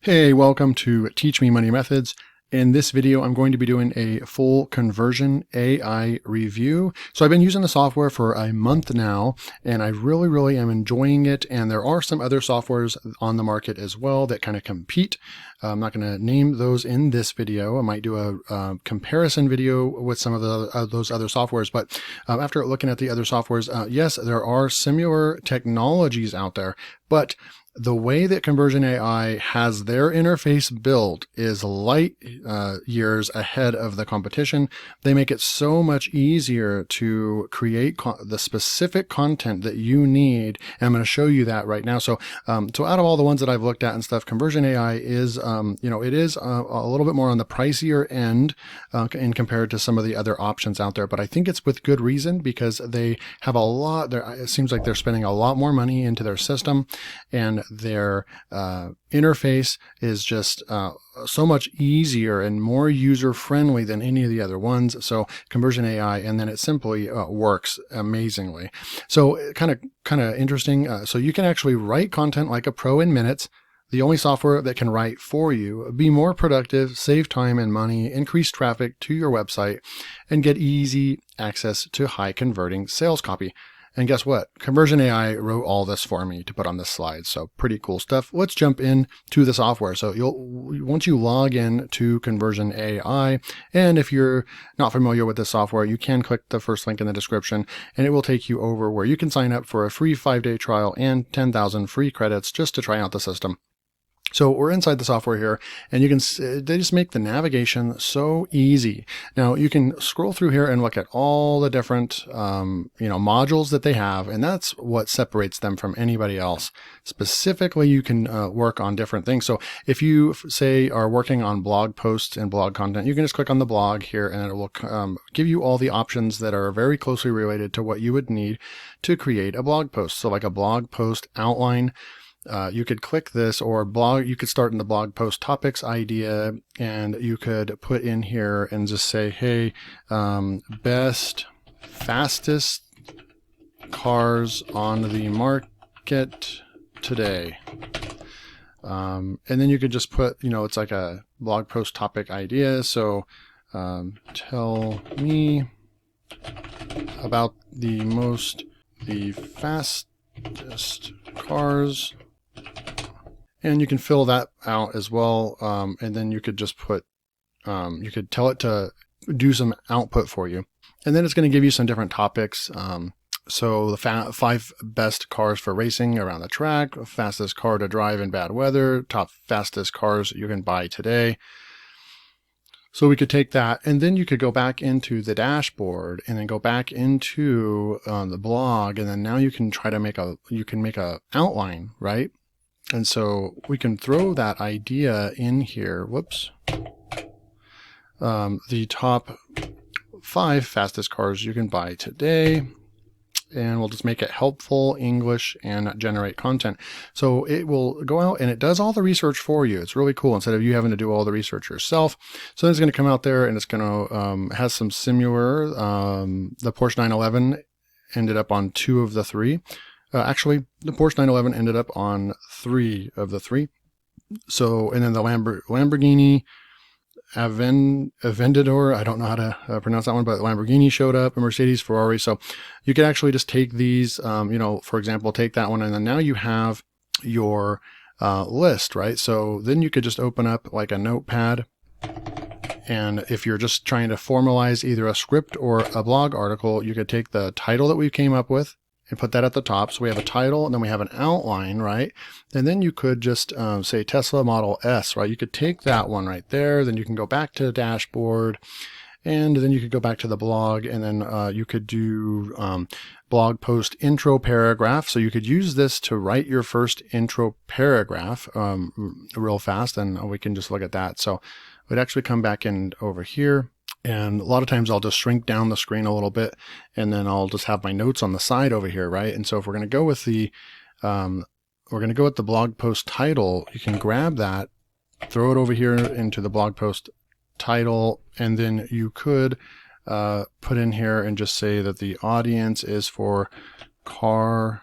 Hey, welcome to Teach Me Money Methods. In this video, I'm going to be doing a full conversion AI review. So I've been using the software for a month now, and I really am enjoying it. And there are some other softwares on the market as well that kind of compete. I'm not going to name those in this video. I might do a comparison video with some of those other softwares. But after looking at the other softwares, yes, there are similar technologies out there, but the way that Conversion AI has their interface built is light years ahead of the competition. They make it so much easier to create the specific content that you need. And I'm going to show you that right now. So out of all the ones that I've looked at and stuff, Conversion AI is, it is a little bit more on the pricier end in compared to some of the other options out there. But I think it's with good reason because they have a lot. It seems like they're spending a lot more money into their system, and their interface is just so much easier and more user-friendly than any of the other ones. So Conversion AI, and then it simply works amazingly. So kind of interesting. So you can actually write content like a pro in minutes. The only software that can write for you, be more productive, save time and money, increase traffic to your website, and get easy access to high converting sales copy. And guess what? Conversion AI wrote all this for me to put on this slide. So pretty cool stuff. Let's jump into the software. So once you log in to Conversion AI, and if you're not familiar with this software, you can click the first link in the description and it will take you over where you can sign up for a free 5-day trial and 10,000 free credits just to try out the system. So we're inside the software here, and they just make the navigation so easy. Now you can scroll through here and look at all the different, modules that they have, and that's what separates them from anybody else. Specifically, you can work on different things. So if you say are working on blog posts and blog content, you can just click on the blog here, and it will give you all the options that are very closely related to what you would need to create a blog post. So like a blog post outline. You could click this or you could start in the blog post topics idea, and you could put in here and just say, hey, best, fastest cars on the market today. And then you could just put, it's like a blog post topic idea. So tell me about the fastest cars. And you can fill that out as well. And then you could just put, you could tell it to do some output for you. And then it's going to give you some different topics. So the 5 best cars for racing around the track, fastest car to drive in bad weather, top fastest cars you can buy today. So we could take that, and then you could go back into the dashboard and then go back into the blog. And then now you can try to make a outline, right? And so we can throw that idea in here. Whoops. The top 5 fastest cars you can buy today. And we'll just make it helpful English and generate content. So it will go out and it does all the research for you. It's really cool instead of you having to do all the research yourself. So then it's going to come out there and it's going to has some similar. The Porsche 911 ended up on 2 of the 3. Actually, the Porsche 911 ended up on 3 of the 3. So, and then the Lamborghini Aventador, I don't know how to pronounce that one, but Lamborghini showed up, and Mercedes, Ferrari. So you could actually just take these, for example, take that one, and then now you have your list, right? So then you could just open up like a notepad. And if you're just trying to formalize either a script or a blog article, you could take the title that we came up with and put that at the top. So we have a title and then we have an outline, right? And then you could just say Tesla Model S, right? You could take that one right there. Then you can go back to the dashboard, and then you could go back to the blog, and then you could do blog post intro paragraph. So you could use this to write your first intro paragraph real fast, and we can just look at that. So we'd actually come back in over here. And a lot of times I'll just shrink down the screen a little bit, and then I'll just have my notes on the side over here, right? And so if we're going to go with the blog post title, you can grab that, throw it over here into the blog post title, and then you could put in here and just say that the audience is for car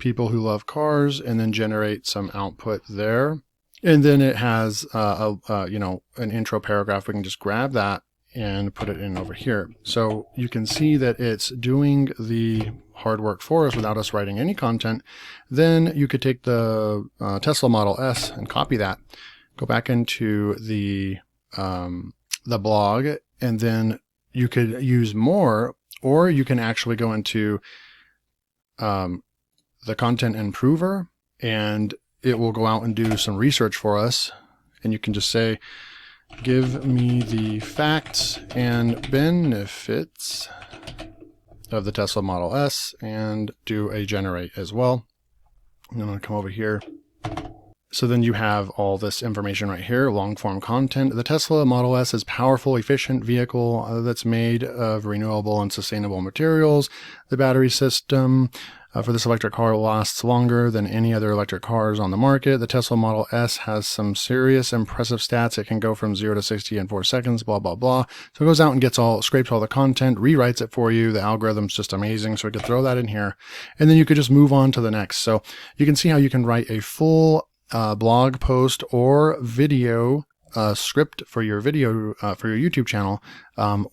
people who love cars, and then generate some output there. And then it has an intro paragraph. We can just grab that and put it in over here. So you can see that it's doing the hard work for us without us writing any content. Then you could take the Tesla Model S and copy that, go back into the blog, and then you could use more, or you can actually go into the content improver, and it will go out and do some research for us. And you can just say, give me the facts and benefits of the Tesla Model S, and do a generate as well. And I'm going to come over here. So then you have all this information right here, long form content. The Tesla Model S is a powerful, efficient vehicle that's made of renewable and sustainable materials. The battery system for this electric car lasts longer than any other electric cars on the market. The Tesla Model S has some serious impressive stats. It can go from 0 to 60 in 4 seconds, blah, blah, blah. So it goes out and scrapes all the content, rewrites it for you. The algorithm's just amazing. So we could throw that in here, and then you could just move on to the next. So you can see how you can write a full blog post or video script for your video, for your YouTube channel,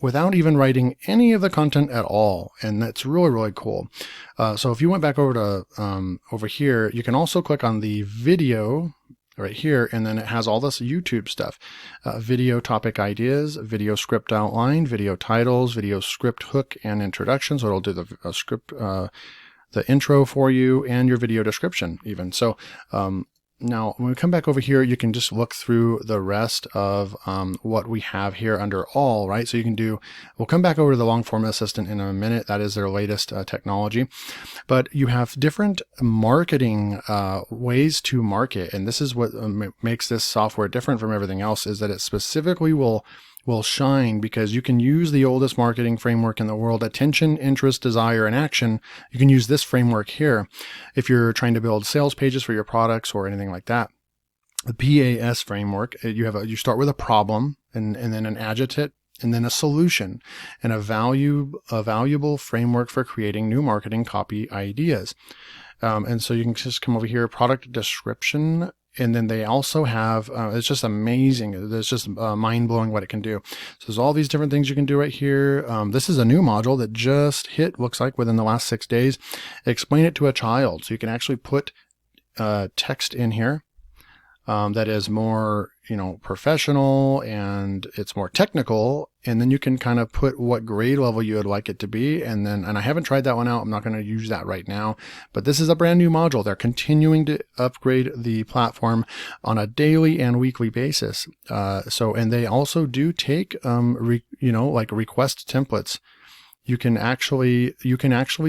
without even writing any of the content at all. And that's really, really cool. So if you went back over to, over here, you can also click on the video right here, and then it has all this YouTube stuff, video topic ideas, video script outline, video titles, video script hook and introduction. So it'll do the script, the intro for you, and your video description even. So, now, when we come back over here, you can just look through the rest of what we have here under all, right? So you can we'll come back over to the long form assistant in a minute. That is their latest technology. But you have different marketing ways to market. And this is what makes this software different from everything else, is that it specifically will shine because you can use the oldest marketing framework in the world, attention, interest, desire, and action. You can use this framework here if you're trying to build sales pages for your products or anything like that. The PAS framework, you start with a problem and then an adjective and then a solution and a valuable framework for creating new marketing copy ideas. And so you can just come over here, product description. And then they also have, it's just amazing. It's just mind-blowing what it can do. So there's all these different things you can do right here. This is a new module that just hit, looks like, within the last 6 days. Explain it to a child. So you can actually put text in here that is more, professional, and it's more technical. And then you can kind of put what grade level you would like it to be. And I haven't tried that one out. I'm not going to use that right now, but this is a brand new module. They're continuing to upgrade the platform on a daily and weekly basis. And they also do take, like request templates. You can actually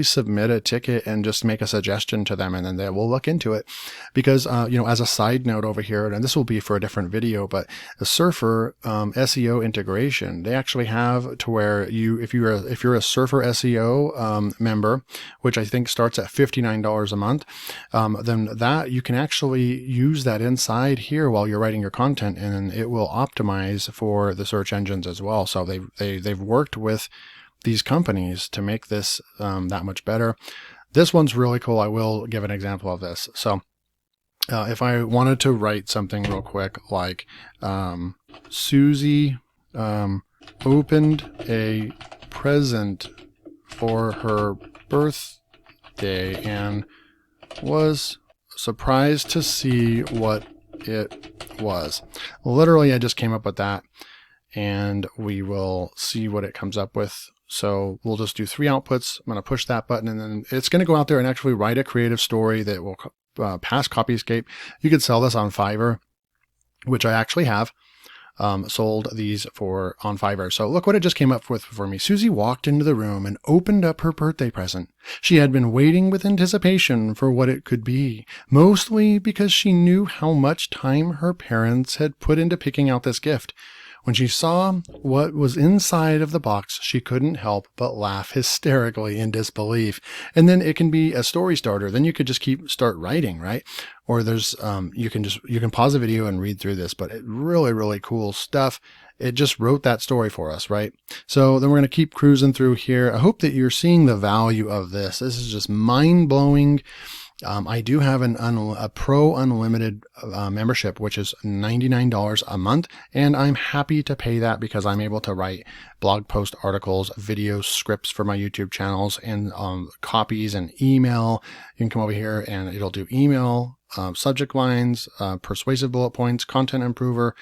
submit a ticket and just make a suggestion to them, and then they will look into it. Because as a side note over here, and this will be for a different video, but the Surfer SEO integration, they actually have to where if you're a Surfer SEO member, which I think starts at $59 a month, then that you can actually use that inside here while you're writing your content, and it will optimize for the search engines as well. So they've worked with these companies to make this that much better. This one's really cool. I will give an example of this. So if I wanted to write something real quick, like Susie opened a present for her birthday and was surprised to see what it was. Literally, I just came up with that, and we will see what it comes up with. So we'll just do 3 outputs. I'm going to push that button, and then it's going to go out there and actually write a creative story that will pass Copyscape. You could sell this on Fiverr, which I actually have sold these on Fiverr. So look what it just came up with for me. Susie walked into the room and opened up her birthday present. She had been waiting with anticipation for what it could be, mostly because she knew how much time her parents had put into picking out this gift. When she saw what was inside of the box, she couldn't help but laugh hysterically in disbelief. And then it can be a story starter. Then you could just start writing, right? Or there's, you can pause the video and read through this, but really, really cool stuff. It just wrote that story for us, right? So then we're going to keep cruising through here. I hope that you're seeing the value of this. This is just mind-blowing. I do have a Pro Unlimited membership, which is $99 a month, and I'm happy to pay that because I'm able to write blog post articles, video scripts for my YouTube channels, and copies and email. You can come over here and it'll do email, subject lines, persuasive bullet points, content improver.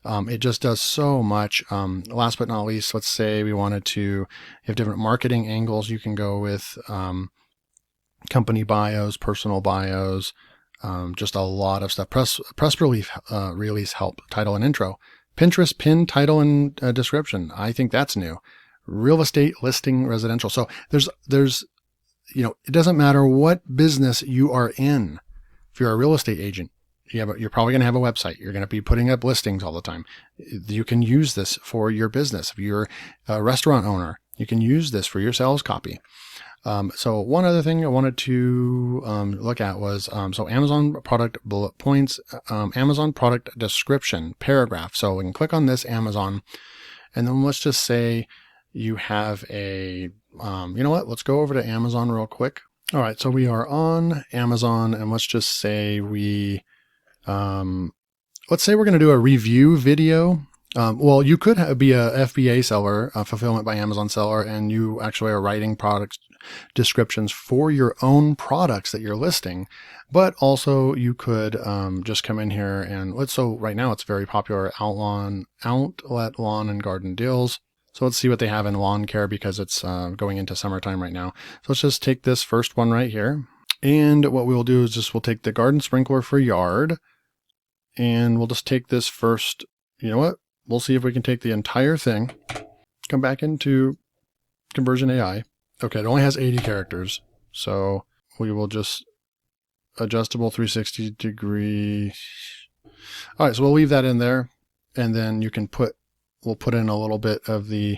It just does so much. Last but not least, let's say we wanted to have different marketing angles. You can go with company bios, personal bios, just a lot of stuff. Press release help, title and intro. Pinterest pin, title and description. I think that's new. Real estate listing, residential. So there's it doesn't matter what business you are in. If you're a real estate agent, you're probably going to have a website. You're going to be putting up listings all the time. You can use this for your business. If you're a restaurant owner, you can use this for your sales copy. So one other thing I wanted to look at was so Amazon product bullet points, Amazon product description paragraph. So we can click on this Amazon, and then let's just say you have a, you know what? Let's go over to Amazon real quick. All right, so we are on Amazon, and let's just say let's say we're going to do a review video. Well, you could be a FBA seller, a fulfillment by Amazon seller, and you actually are writing product descriptions for your own products that you're listing. But also you could just come in here and so right now it's very popular, outlet lawn and garden deals. So let's see what they have in lawn care because it's going into summertime right now. So let's just take this first one right here. And what we'll do is we'll take the garden sprinkler for yard, and we'll just take this first, you know what? We'll see if we can take the entire thing, come back into Conversion AI. Okay, it only has 80 characters. So we will just adjustable 360 degree. All right, so we'll leave that in there. And then we'll put in a little bit of the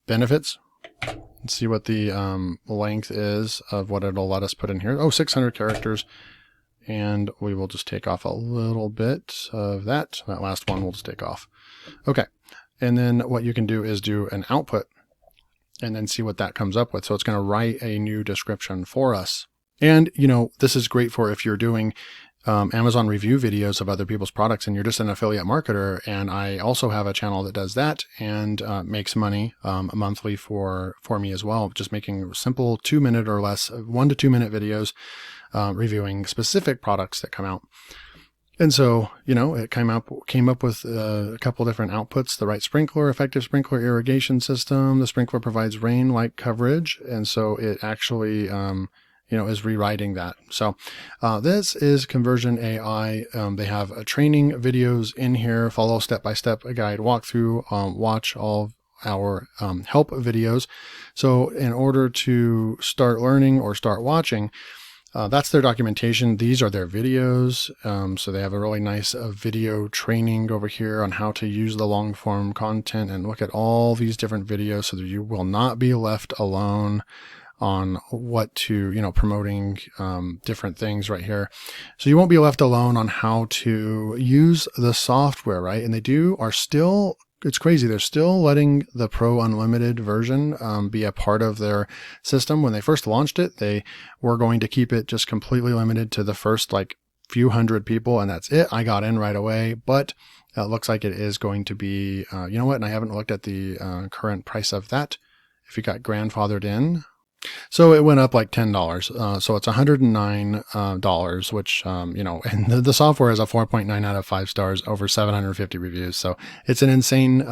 benefits and see what the length is of what it'll let us put in here. 600 characters. And we will just take off a little bit of that. That last one we'll just take off. Okay. And then what you can do is do an output and then see what that comes up with. So it's going to write a new description for us. And, this is great for if you're doing Amazon review videos of other people's products and you're just an affiliate marketer. And I also have a channel that does that and makes money monthly for me as well. Just making simple 2-minute or less, 1 to 2 minute videos reviewing specific products that come out. And so, it came up with a couple different outputs: the right sprinkler, effective sprinkler irrigation system. The sprinkler provides rain-like coverage. And so it actually, is rewriting that. So this is Conversion AI. They have training videos in here, follow step-by-step guide walkthrough, watch all of our help videos. So in order to start learning or start watching, that's their documentation. These are their videos. So they have a really nice video training over here on how to use the long form content and look at all these different videos so that you will not be left alone on what to, promoting different things right here. So you won't be left alone on how to use the software, right? And it's crazy. They're still letting the Pro Unlimited version be a part of their system. When they first launched it, they were going to keep it just completely limited to the first few hundred people, and that's it. I got in right away, but it looks like it is going to be, you know what? And I haven't looked at the current price of that. If you got grandfathered in. So it went up like $10. So it's $109, which, and the software is a 4.9 out of 5 stars, over 750 reviews. So it's an insane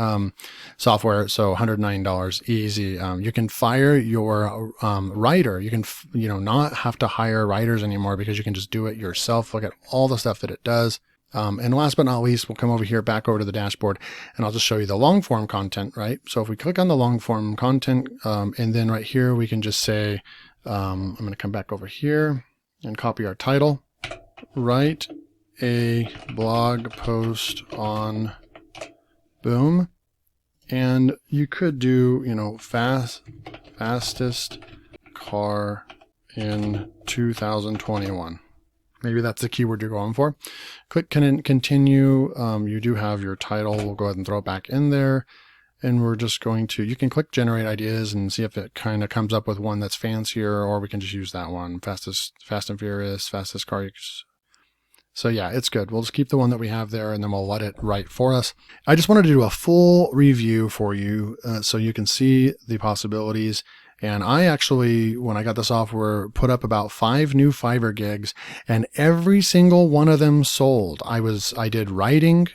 software. So $109 easy. You can fire your writer. You can, not have to hire writers anymore because you can just do it yourself. Look at all the stuff that it does. And last but not least, we'll come over here, back over to the dashboard, and I'll just show you the long form content, right? So if we click on the long form content, and then right here, we can just say, I'm going to come back over here and copy our title, write a blog post on, boom. And you could do, fastest car in 2021. Maybe that's the keyword you're going for. Click continue. You do have your title. We'll go ahead and throw it back in there. And we're just going to, you can click generate ideas and see if it kind of comes up with one that's fancier, or we can just use that one. Fast and Furious, fastest cars. So yeah, it's good. We'll just keep the one that we have there, and then we'll let it write for us. I just wanted to do a full review for you so you can see the possibilities. And I actually, when I got the software, put up about 5 new Fiverr gigs, and every single one of them sold. I did writing,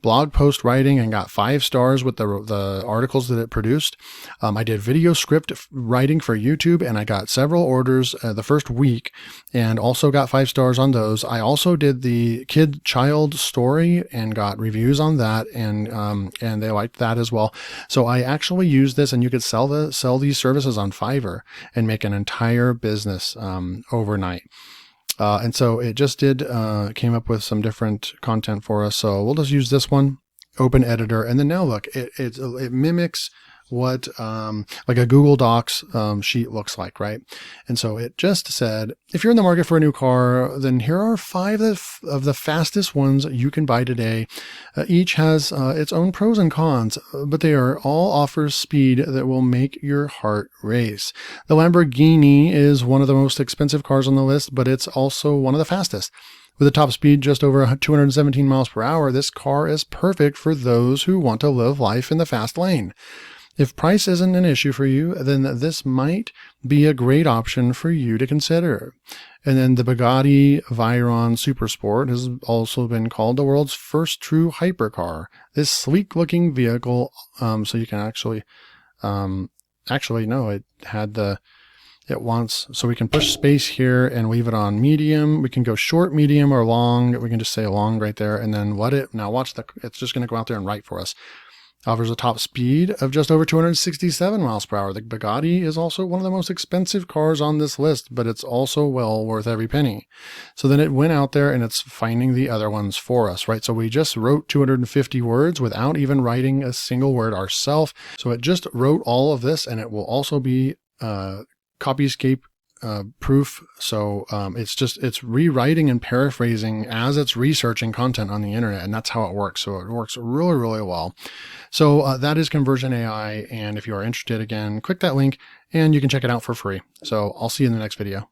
blog post writing, and got 5 stars with the articles that it produced. I did video script writing for YouTube, and I got several orders the first week, and also got 5 stars on those. I also did the child story and got reviews on that, and they liked that as well. So I actually used this, and you could sell these services on Fiverr and make an entire business overnight. And so it just came up with some different content for us. So we'll just use this one, open editor. And then now look, it mimics what like a Google Docs sheet looks like, right? And so it just said, if you're in the market for a new car, then here are 5 of the fastest ones you can buy today. Each has its own pros and cons, but they are all offers speed that will make your heart race. The Lamborghini is one of the most expensive cars on the list, but it's also one of the fastest. With a top speed just over 217 miles per hour, this car is perfect for those who want to live life in the fast lane. If price isn't an issue for you, then this might be a great option for you to consider. And then the Bugatti Veyron Supersport has also been called the world's first true hypercar. This sleek-looking vehicle, so you can actually no, so we can push space here and leave it on medium. We can go short, medium, or long. We can just say long right there, and then now watch it's just going to go out there and write for us. Offers a top speed of just over 267 miles per hour. The Bugatti is also one of the most expensive cars on this list, but it's also well worth every penny. So then it went out there and it's finding the other ones for us, right? So we just wrote 250 words without even writing a single word ourselves. So it just wrote all of this, and it will also be Copyscape proof. So it's rewriting and paraphrasing as it's researching content on the internet, and that's how it works. So it works really, really well. So that is Conversion AI, and if you are interested, again, click that link and you can check it out for free. So I'll see you in the next video.